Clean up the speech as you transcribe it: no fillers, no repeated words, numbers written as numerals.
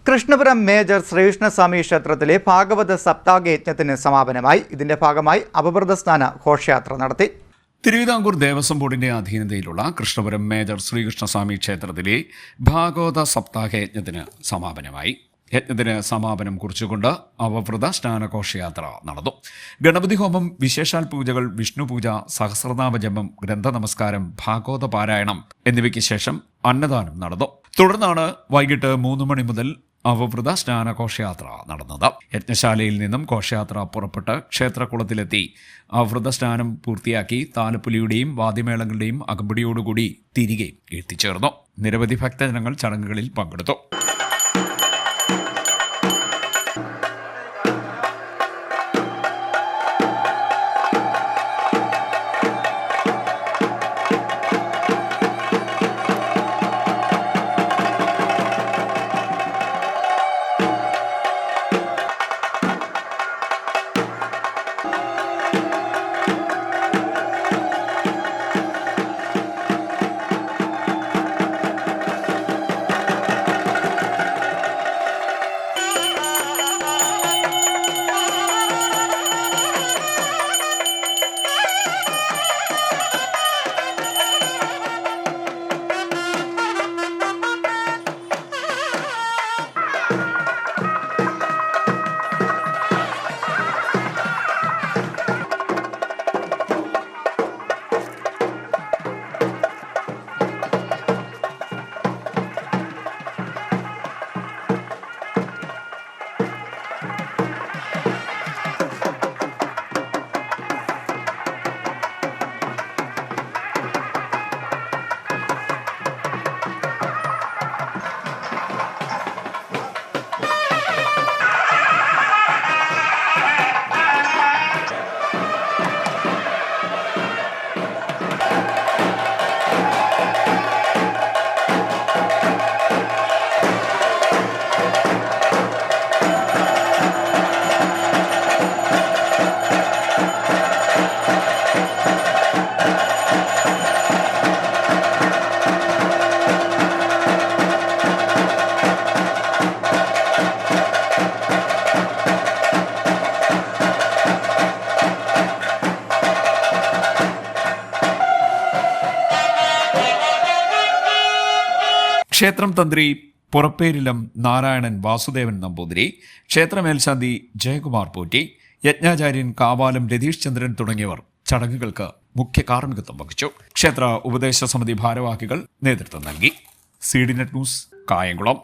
Krishnapuram major Sreekrishnaswamy ക്ഷേത്രത്തിലെ ഭാഗവത സപ്താഹയജ്ഞത്തിന് സമാപനമായി. ഇതിന്റെ ഭാഗമായി അപവൃതസ്നാന ഘോഷയാത്ര നടത്തി. തിരുവിതാംകൂർ ദേവസ്വം ബോർഡിന്റെ അധീനതയിലുള്ള കൃഷ്ണപുരം മേജർ ശ്രീകൃഷ്ണസ്വാമി ക്ഷേത്രത്തിലെ ഭാഗവത സപ്താഹയജ്ഞത്തിന് സമാപനമായി. യജ്ഞത്തിന് സമാപനം കുറിച്ചുകൊണ്ട് അവവൃത സ്നാനഘോഷയാത്ര നടന്നു. ഗണപതി ഹോമം, വിശേഷാൽ പൂജകൾ, വിഷ്ണു പൂജ, സഹസ്രനാമജപം, ഗ്രന്ഥ നമസ്കാരം, ഭാഗവത പാരായണം എന്നിവയ്ക്ക് ശേഷം അന്നദാനം നടന്നു. തുടർന്നാണ് വൈകിട്ട് 3 മണി മുതൽ അവവൃത സ്നാനഘോഷയാത്ര നടന്നത്. യജ്ഞശാലയിൽ നിന്നും ഘോഷയാത്ര പുറപ്പെട്ട് ക്ഷേത്രകുളത്തിലെത്തി അവവൃത സ്നാനം പൂർത്തിയാക്കി താലപ്പൊലിയുടെയും വാദ്യമേളങ്ങളുടെയും അകമ്പടിയോടുകൂടി തിരികെ എത്തിച്ചേർന്നു. നിരവധി ഭക്തജനങ്ങൾ ചടങ്ങുകളിൽ പങ്കെടുത്തു. ക്ഷേത്രം തന്ത്രി പുറപ്പേരിലം നാരായണൻ വാസുദേവൻ നമ്പൂതിരി, ക്ഷേത്രമേൽശാന്തി ജയകുമാർ പോറ്റി, യജ്ഞാചാര്യൻ കാവാലം രതീഷ് ചന്ദ്രൻ തുടങ്ങിയവർ ചടങ്ങുകൾക്ക് മുഖ്യ കാർമ്മികത്വം വഹിച്ചു. ക്ഷേത്ര ഉപദേശ സമിതി ഭാരവാഹികൾ നേതൃത്വം നൽകി. CDNet news, Kayamkulam.